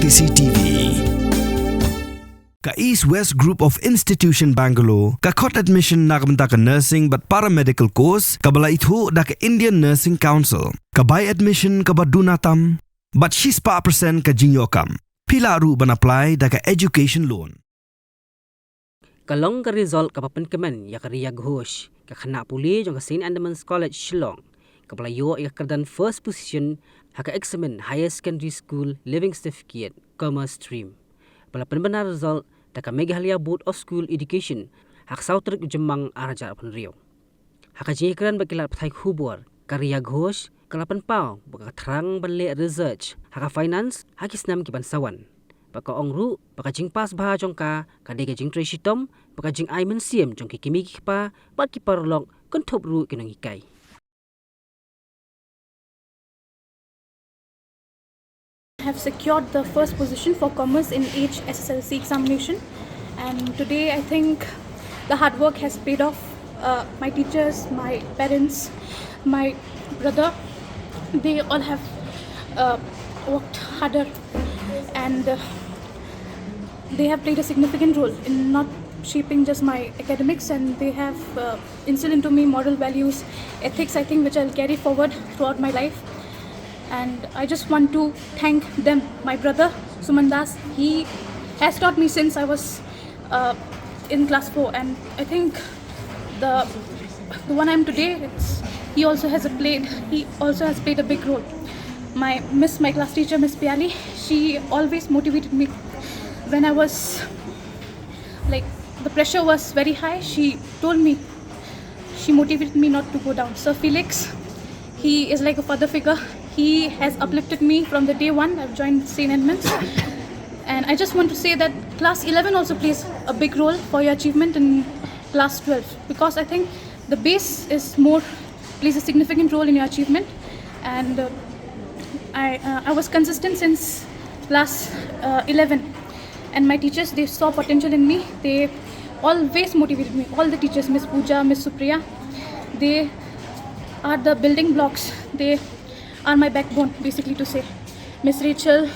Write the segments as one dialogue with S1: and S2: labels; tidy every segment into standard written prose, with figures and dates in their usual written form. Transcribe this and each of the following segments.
S1: KCTV. Ka East West Group of Institution Bangalore, ka khot admission nakamta ka nursing but paramedical course, ka bala ithu da ka Indian Nursing Council, ka buy admission ka badunatam, but she's pa percent ka jinyokam. Pila ru ban apply da ka education loan.
S2: Kalong ka result ka papankaman ya kariya ghosh, ka khana puli jong ka St. Andamans College Shillong, ka palayo ya kardan first position haka examen higher secondary school living certificate commerce stream. Pala penbenar result taka Meghalaya Board of School Education hak sautrik jemang arajar pun rio. Haka jengkeran bakilat patai hubur karya ghosh kalapan pau baka terang balik research haka finance hakis nam kiban sawan. Baka ongru baka jing pas bah jongka kadega jing treshitom baka jing aimen siem jong kimi kipa bat kiparlok kontop ru kinong ikai.
S3: Have secured the first position for commerce in each SSLC examination, and today I think the hard work has paid off. My teachers, my parents, my brother, they all have worked harder, and they have played a significant role in not shaping just my academics, and they have instilled into me moral values, ethics, I think, which I'll carry forward throughout my life. And I just want to thank them. My brother Sumandas, he has taught me since I was in class 4, and I think the one I'm today, he also has played a big role. My class teacher, Miss Piali, she always motivated me when I was like the pressure was very high. She motivated me not to go down. Sir Felix, he is like a father figure. He has uplifted me from the day one I've joined St. Edmunds. And I just want to say that class 11 also plays a big role for your achievement in class 12, because I think the base plays a significant role in your achievement. And I was consistent since class 11, and my teachers, they saw potential in me. They always motivated me. All the teachers, Miss Pooja, Miss Supriya, they are the building blocks. They are my backbone, basically to say. Miss Rachel,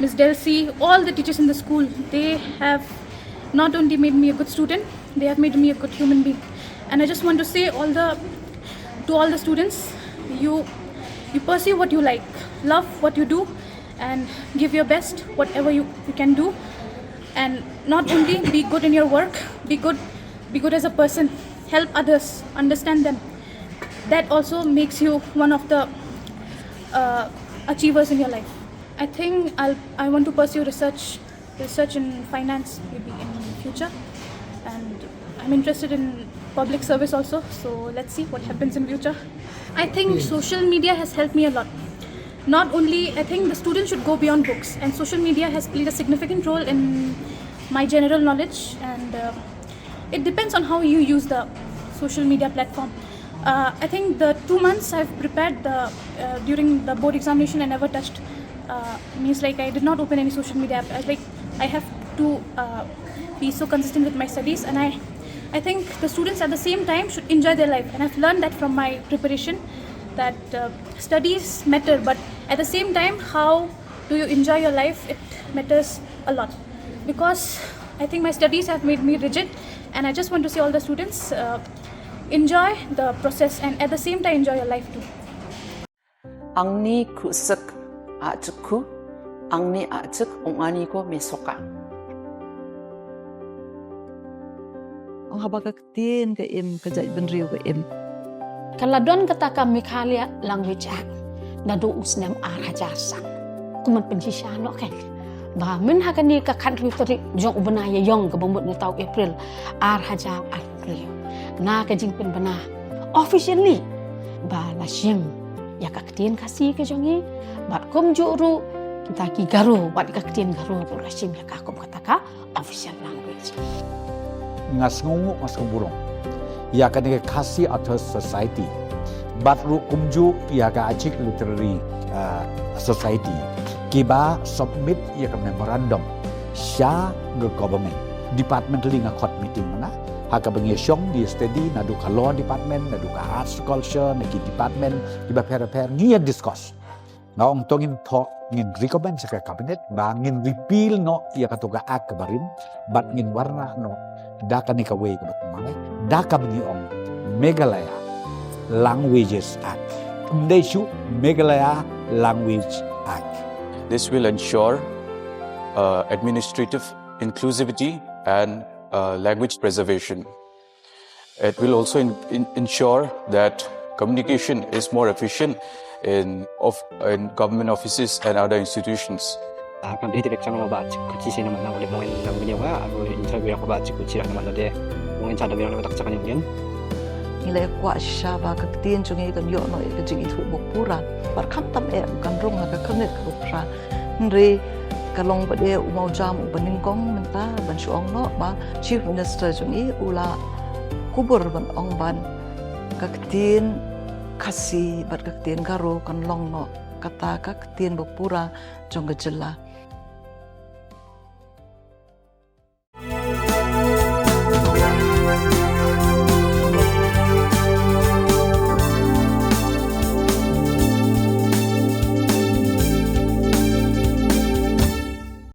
S3: Miss Delcy, all the teachers in the school, they have not only made me a good student, they have made me a good human being. And I just want to say to all the students, you pursue what you like, love what you do, and give your best, whatever you can do. And not only be good in your work, be good as a person, help others, understand them. That also makes you one of the achievers in your life. I think I want to pursue research in finance maybe in future, and I'm interested in public service also, so let's see what happens in future. I think social media has helped me a lot. Not only, I think the students should go beyond books, and social media has played a significant role in my general knowledge, and it depends on how you use the social media platform. I think the 2 months I've prepared during the board examination, I never touched. Means like I did not open any social media app. I have to be so consistent with my studies, and I think the students at the same time should enjoy their life. And I've learned that from my preparation, that studies matter, but at the same time, how do you enjoy your life? It matters a lot, because I think my studies have made me rigid, and I just want to say all the students. Enjoy the process, and at the same time enjoy your life too.
S4: Ang ni kusek ajku, ang ni ajek ongani ko mesoka.
S5: Ang habagaktin ke im kajai benriu ke im.
S6: Kaladon kata kami Meghalaya language act na do usnem arajasan. Kuman penjishano kan. Ba min hakani ka country tari jong ubenaya yong ke bambut ni tau April arhaja April. Na kajing penbena officially ba lasim ya kaktin kasih ke jongi bat kom juru kita ki garu bat kaktin garu tu lasim ya kakom kataka official language
S7: ngas ngungu mas keburung ya kan ke kasih atas society bat ru kumju ya ka acik literary society kiba submit ya ke memorandum sha ke government department linga court meeting mana haka bengisyong di study nadu ka law department nadu ka arts culture nagi department iba per ngia discuss ngaong tongin talk ngin recommend sa cabinet ba ngin repeal no ia katuga ak kabarin bat ngin warna no da kanika way kabat mangai da kabni ong Meghalaya Languages Act. Mdesu Meghalaya Language Act.
S8: This will ensure administrative inclusivity and language preservation. It will also ensure that communication is more efficient in government offices and other institutions.
S9: Akan direktur naman kuci sini naman oleh mungkin nang beliau aku interview aku baca kuci naman ada mungkin cara beliau tak cakap yang
S5: nilai kuat syaba ketin jungi kan yo no ke jingi thu bokpura par kham tam kan rong ka khanet bokpura nri kalong bade umau jam ubaning kong menta ban suong no ba chief minister jungi ula kubur ban ong ban kaktin kasi bat kaktin garo kan long no kata kaktin bokpura jong gejela